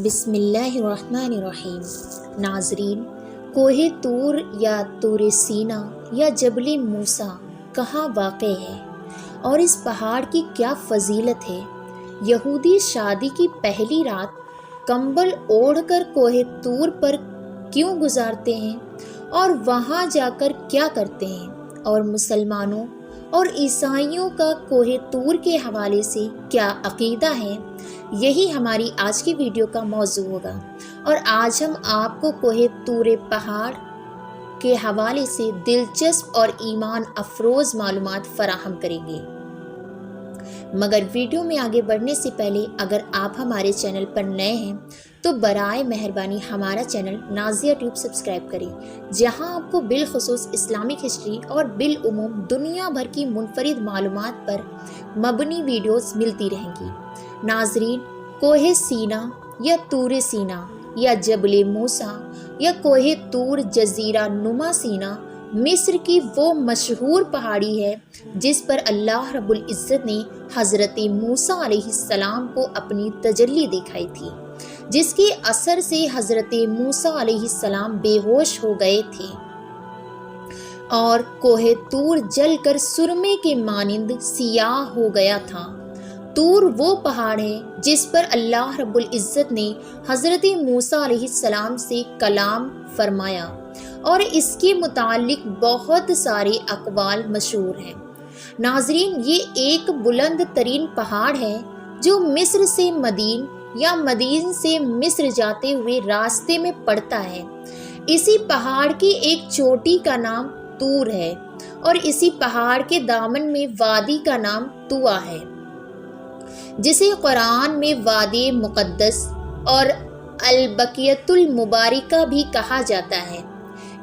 بسم اللہ الرحمن الرحیم۔ ناظرین، کوہ طور یا طور سینا یا جبل موسیٰ کہاں واقع ہے اور اس پہاڑ کی کیا فضیلت ہے؟ یہودی شادی کی پہلی رات کمبل اوڑھ کر کوہ طور پر کیوں گزارتے ہیں اور وہاں جا کر کیا کرتے ہیں؟ اور مسلمانوں اور عیسائیوں کا کوہ طور کے حوالے سے کیا عقیدہ ہے؟ یہی ہماری آج کی ویڈیو کا موضوع ہوگا، اور آج ہم آپ کو کوہ طور پہاڑ کے حوالے سے دلچسپ اور ایمان افروز معلومات فراہم کریں گے۔ مگر ویڈیو میں آگے بڑھنے سے پہلے اگر آپ ہمارے چینل پر نئے ہیں تو برائے مہربانی ہمارا چینل نازیہ ٹیوب سبسکرائب کریں، جہاں آپ کو بالخصوص اسلامک ہسٹری اور بالعموم دنیا بھر کی منفرد معلومات پر مبنی ویڈیوز ملتی رہیں گی۔ ناظرین، کوہ سینا یا طور سینا یا جبل موسیٰ یا کوہ طور جزیرہ نما سینا مصر کی وہ مشہور پہاڑی ہے جس پر اللہ رب العزت نے حضرت موسیٰ علیہ السلام کو اپنی تجلی دکھائی تھی، جس کے اثر سے حضرت موسیٰ علیہ السلام بے ہوش ہو گئے تھے اور کوہ طور جل کر سرمے کے مانند سیاہ ہو گیا تھا۔ طور وہ پہاڑ ہے جس پر اللہ رب العزت نے حضرت موسیٰ علیہ السلام سے کلام فرمایا، اور اس کے متعلق بہت سارے اقوال مشہور ہیں۔ ناظرین، یہ ایک بلند ترین پہاڑ ہے جو مصر سے مدین یا مدین سے مصر جاتے ہوئے راستے میں پڑتا ہے۔ اسی پہاڑ کی ایک چوٹی کا نام طور ہے، اور اسی پہاڑ کے دامن میں وادی کا نام طویٰ ہے، جسے قرآن میں وادی مقدس اور البقیۃ المبارکہ بھی کہا جاتا ہے۔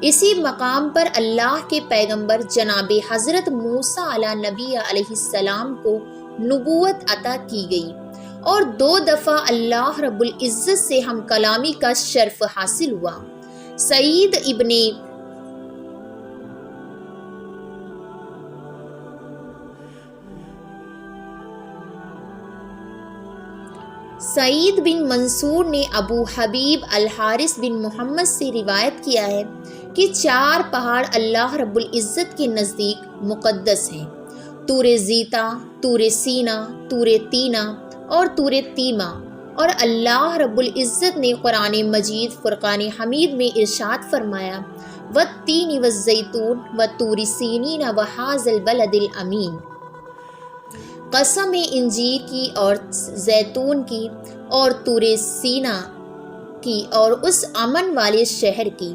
اسی مقام پر اللہ کے پیغمبر جناب حضرت موسیٰ علیہ نبی علیہ السلام کو نبوت عطا کی گئی، اور 2 دفعہ اللہ رب العزت سے ہم کلامی کا شرف حاصل ہوا۔ سعید بن منصور نے ابو حبیب الحارث بن محمد سے روایت کیا ہے کہ 4 پہاڑ اللہ رب العزت کے نزدیک مقدس ہیں: طور زیتا، طور سینا، طور تینا اور طور تیما۔ اور اللہ رب العزت نے قرآن مجید فرقان حمید میں ارشاد فرمایا: والتین والزیتون وطور سینین وہذا البلد الامین۔ قسم ہے انجیر کی اور زیتون کی اور طور سینا کی اور اس امن والے شہر کی۔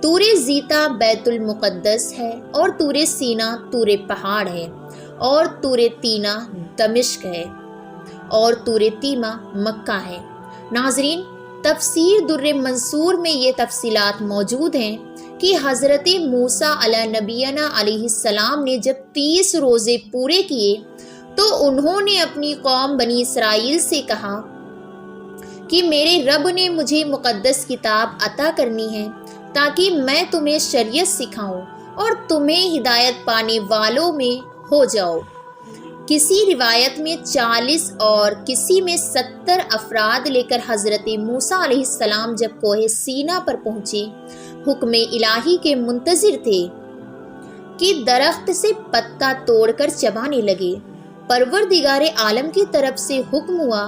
طور زیتا بیت المقدس ہے، اور طور سینا طور پہاڑ ہے، اور طور تینا دمشق ہے، اور طور تیما مکہ ہے۔ ناظرین، تفسیر در منصور میں یہ تفصیلات موجود ہیں کہ حضرت موسیٰ علیہ نبینا علیہ السلام نے جب 30 روزے پورے کیے تو انہوں نے اپنی قوم بنی اسرائیل سے کہا کہ میرے رب نے مجھے مقدس کتاب عطا کرنی ہے تاکہ میں تمہیں شریعت سکھاؤں اور تمہیں ہدایت پانے والوں میں ہو جاؤ۔ کسی روایت میں 40 اور کسی میں 70 افراد لے کر حضرت موسیٰ علیہ السلام جب کوہ سینا پر پہنچے، حکم الہی کے منتظر تھے کہ درخت سے پتا توڑ کر چبانے لگے۔ پروردگار عالم کی طرف سے حکم ہوا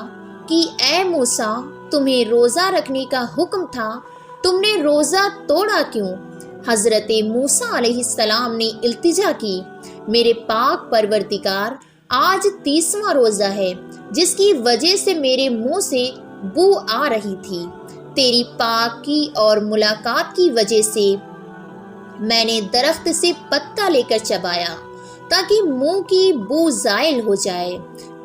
کہ اے موسیٰ، تمہیں روزہ رکھنے کا حکم تھا، تم نے روزہ توڑا کیوں؟ حضرت موسیٰ علیہ السلام نے التجا کی: میرے پاک پروردگار، آج 30واں روزہ ہے جس کی وجہ سے میرے منہ سے بو آ رہی تھی۔ تیری پاکی اور ملاقات کی وجہ سے میں نے درخت سے پتا لے کر چبایا تاکہ منہ کی بو زائل ہو جائے۔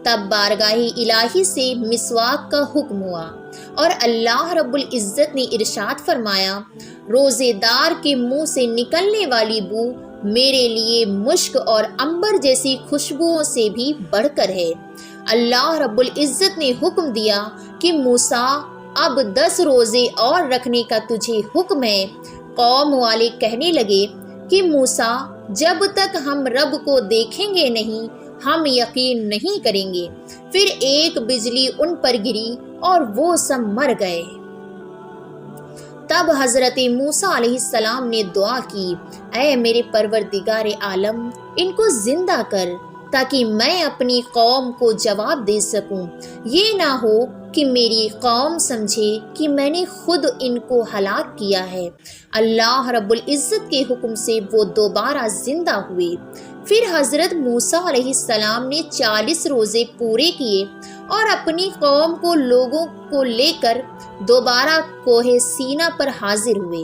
تب بارگاہ الہی سے مسواک کا حکم ہوا، اور اللہ رب العزت نے ارشاد فرمایا: روزے دار کے منہ سے نکلنے والی بو میرے لیے مشک اور عنبر جیسی خوشبوؤں سے بھی بڑھ کر ہے۔ اللہ رب العزت نے حکم دیا کہ موسیٰ، اب 10 روزے اور رکھنے کا تجھے حکم ہے۔ قوم والے کہنے لگے کہ موسیٰ، جب تک ہم رب کو دیکھیں گے نہیں ہم یقین نہیں کریں گے۔ پھر ایک بجلی ان پر گری اور وہ سب مر گئے۔ تب حضرت موسیٰ علیہ السلام نے دعا کی، اے میرے پروردگار عالم، ان کو زندہ کر تاکہ میں اپنی قوم کو جواب دے سکوں۔ یہ نہ ہو کہ میری قوم سمجھے کہ میں نے خود ان کو ہلاک کیا ہے۔ اللہ رب العزت کے حکم سے وہ دوبارہ زندہ ہوئے۔ پھر حضرت موسیٰ علیہ السلام نے 40 روزے پورے کیے اور اپنی قوم کو لوگوں کو لے کر دوبارہ کوہ سینا پر حاضر ہوئے۔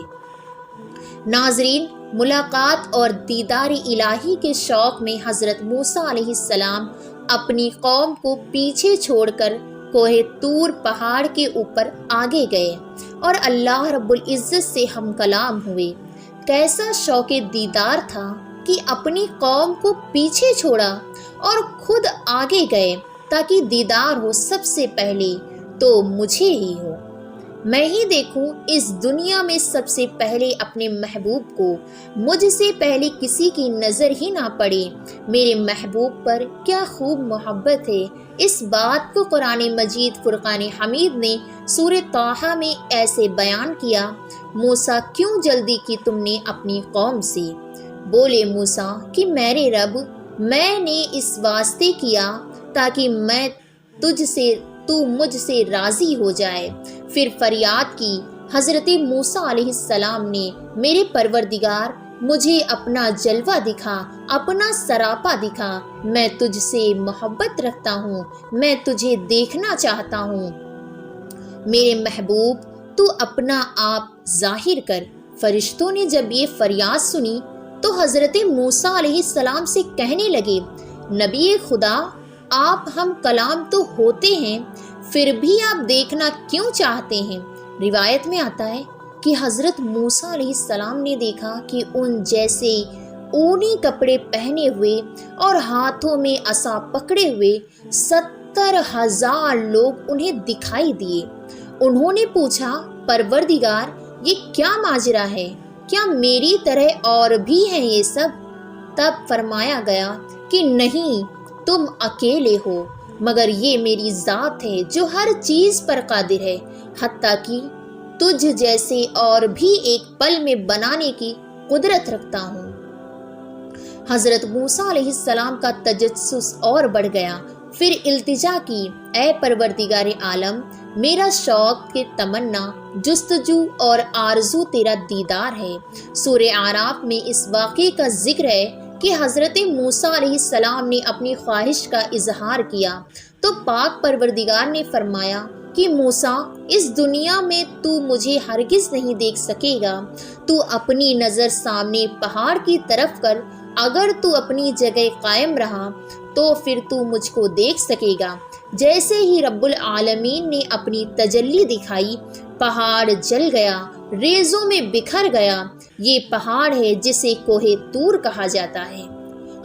ناظرین، ملاقات اور دیدار الہی کے شوق میں حضرت موسیٰ علیہ السلام اپنی قوم کو پیچھے چھوڑ کر کوہ طور پہاڑ کے اوپر آگے گئے اور اللہ رب العزت سے ہم کلام ہوئے۔ کیسا شوق دیدار تھا کہ اپنی قوم کو پیچھے چھوڑا اور خود آگے گئے تاکہ دیدار ہو سب سے پہلے تو مجھے ہی ہو، میں ہی دیکھوں اس دنیا میں سب سے پہلے اپنے محبوب کو، مجھ سے پہلے کسی کی نظر ہی نہ پڑے۔ میرے محبوب پر کیا خوب محبت ہے۔ اس بات کو قرآن مجید فرقان حمید نے سورہ طٰہٰ میں ایسے بیان کیا، موسیٰ کیوں جلدی کی تم نے اپنی قوم سے؟ بولے موسیٰ کہ میرے رب، میں نے اس واسطے کیا تاکہ تو مجھ سے راضی ہو جائے۔ پھر فریاد کی حضرت موسیٰ علیہ السلام نے، میرے پروردگار، مجھے اپنا جلوہ دکھا، اپنا سراپا دکھا، میں تجھ سے محبت رکھتا ہوں، میں تجھے دیکھنا چاہتا ہوں۔ میرے محبوب، تو اپنا آپ ظاہر کر۔ فرشتوں نے جب یہ فریاد سنی تو حضرت موسیٰ علیہ السلام سے کہنے لگے، نبی خدا، آپ ہم کلام تو ہوتے ہیں، پھر بھی آپ دیکھنا کیوں چاہتے ہیں؟ روایت میں آتا ہے کہ حضرت موسیٰ علیہ السلام نے دیکھا کہ ان جیسے اونی کپڑے پہنے ہوئے اور ہاتھوں میں عصا پکڑے ہوئے 70,000 لوگ انہیں دکھائی دیے۔ انہوں نے پوچھا، پروردگار، یہ کیا ماجرا ہے؟ کیا میری طرح اور بھی ہیں یہ سب؟ تب فرمایا گیا کہ نہیں، تم اکیلے ہو، مگر یہ میری ذات ہے جو ہر چیز پر قادر ہے، حتیٰ کہ تجھ جیسے اور بھی ایک پل میں بنانے کی قدرت رکھتا ہوں۔ حضرت موسیٰ علیہ السلام کا تجسس اور بڑھ گیا۔ پھر التجا کی، اے پروردگار عالم، میرا شوق کے تمنا، جستجو اور آرزو تیرا دیدار ہے۔ سورہ اعراف میں اس واقعے کا ذکر ہے کہ حضرت موسیٰ علیہ السلام نے اپنی خواہش کا اظہار کیا تو پاک پروردگار نے فرمایا کہ موسیٰ، اس دنیا میں تو مجھے ہرگز نہیں دیکھ سکے گا، تو اپنی نظر سامنے پہاڑ کی طرف کر، اگر تو اپنی جگہ قائم رہا تو پھر تو مجھ کو دیکھ سکے گا۔ جیسے ہی رب العالمین نے اپنی تجلی دکھائی، پہاڑ جل گیا، ریزوں میں بکھر گیا۔ یہ پہاڑ ہے جسے کوہ طور کہا جاتا ہے۔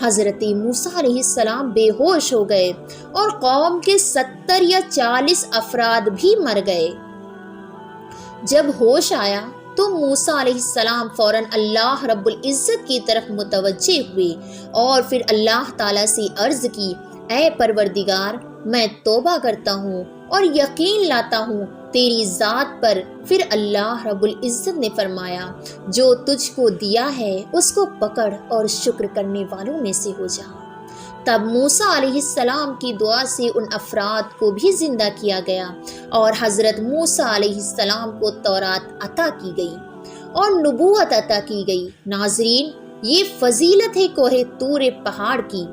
حضرت موسیٰ علیہ السلام بے ہوش ہو گئے اور قوم کے 70 یا 40 افراد بھی مر گئے۔ جب ہوش آیا تو موسیٰ علیہ السلام فوراً اللہ رب العزت کی طرف متوجہ ہوئے اور پھر اللہ تعالیٰ سے عرض کی، اے پروردگار، میں توبہ کرتا ہوں اور یقین لاتا ہوں تیری ذات پر۔ پھر اللہ رب العزت نے فرمایا، جو تجھ کو دیا ہے اس کو پکڑ اور شکر کرنے والوں میں سے ہو جا۔ تب موسیٰ علیہ السلام کی دعا سے ان افراد کو بھی زندہ کیا گیا اور حضرت موسیٰ علیہ السلام کو تورات عطا کی گئی اور نبوت عطا کی گئی۔ ناظرین، یہ فضیلت ہے کوہ طور پہاڑ کی،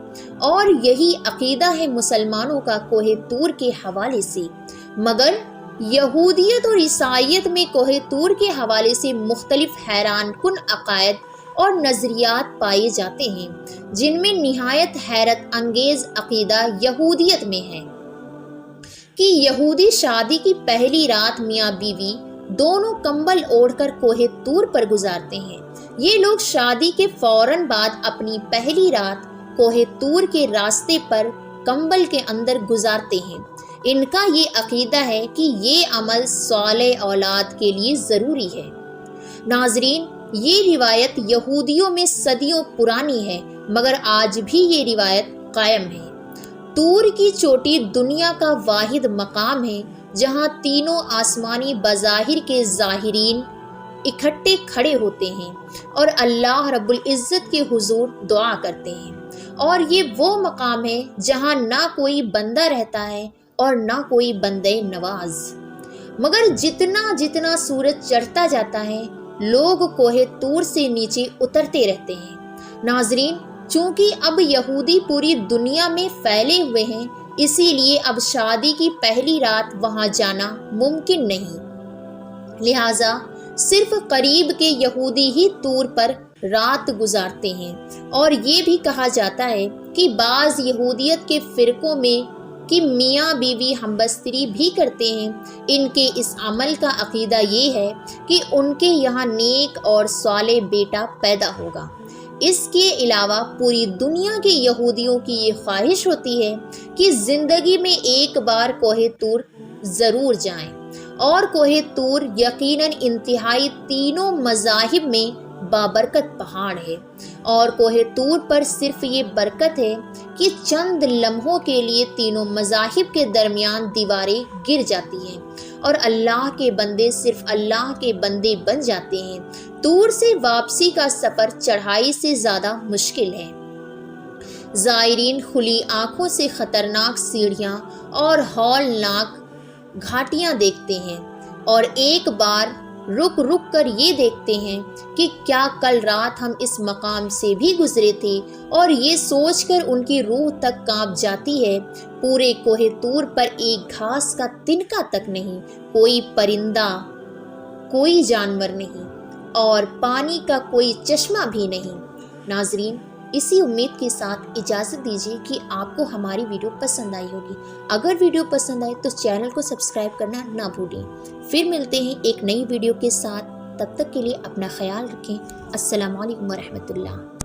اور یہی عقیدہ ہے مسلمانوں کا کوہ طور کے حوالے سے۔ مگر یہودیت اور عیسائیت میں کوہ طور کے حوالے سے مختلف حیران کن عقائد اور نظریات پائے جاتے ہیں، جن میں نہایت حیرت انگیز عقیدہ یہودیت میں ہے کہ یہودی شادی کی پہلی رات میاں بیوی دونوں کمبل اوڑھ کر کوہ طور پر گزارتے ہیں۔ یہ لوگ شادی کے فوراً بعد اپنی پہلی رات کوہ طور کے راستے پر کمبل کے اندر گزارتے ہیں۔ ان کا یہ عقیدہ ہے کہ یہ عمل صالح اولاد کے لیے ضروری ہے۔ ناظرین، یہ روایت یہودیوں میں صدیوں پرانی ہے، مگر آج بھی یہ روایت قائم ہے۔ طور کی چوٹی دنیا کا واحد مقام ہے جہاں تینوں آسمانی بظاہر کے ظاہرین اکٹھے کھڑے ہوتے ہیں اور اللہ رب العزت کے حضور دعا کرتے ہیں، اور یہ وہ مقام ہے جہاں نہ کوئی بندہ رہتا ہے اور نہ کوئی بندے نواز، مگر جتنا جتنا سورج چڑھتا جاتا ہے لوگ کوہ طور سے نیچے اترتے رہتے ہیں۔ ناظرین، چونکہ اب یہودی پوری دنیا میں پھیلے ہوئے ہیں، اسی لیے اب شادی کی پہلی رات وہاں جانا ممکن نہیں، لہٰذا صرف قریب کے یہودی ہی طور پر رات گزارتے ہیں۔ اور یہ بھی کہا جاتا ہے کہ بعض یہودیت کے فرقوں میں کہ میاں بیوی ہمبستری بھی کرتے ہیں، ان کے اس عمل کا عقیدہ یہ ہے کہ ان کے یہاں نیک اور صالح بیٹا پیدا ہوگا۔ اس کے علاوہ پوری دنیا کے یہودیوں کی یہ خواہش ہوتی ہے کہ زندگی میں ایک بار کوہ طور ضرور جائیں، اور کوہ طور یقیناً انتہائی تینوں مذاہب میں بابرکت پہاڑ ہے، اور کوہ طور پر صرف یہ برکت ہے کہ چند لمحوں کے لیے تینوں مذاہب کے درمیان دیواریں گر جاتی ہیں اور اللہ کے بندے صرف اللہ کے بندے بن جاتے ہیں۔ طور سے واپسی کا سفر چڑھائی سے زیادہ مشکل ہے۔ زائرین کھلی آنکھوں سے خطرناک سیڑھیاں اور ہولناک گھاٹیاں دیکھتے ہیں، اور ایک بار رک رک کر یہ دیکھتے ہیں کہ کیا کل رات ہم اس مقام سے بھی گزرے تھے، اور یہ سوچ کر ان کی روح تک کانپ جاتی ہے۔ پورے کوہ طور پر ایک گھاس کا تنکا تک نہیں، کوئی پرندہ، کوئی جانور نہیں، اور پانی کا کوئی چشمہ بھی نہیں۔ ناظرین، اسی امید کے ساتھ اجازت دیجیے کہ آپ کو ہماری ویڈیو پسند آئی ہوگی۔ اگر ویڈیو پسند آئے تو چینل کو سبسکرائب کرنا نہ بھولیں۔ پھر ملتے ہیں ایک نئی ویڈیو کے ساتھ، تب تک کے لیے اپنا خیال رکھیں۔ السلام علیکم ورحمۃ اللہ۔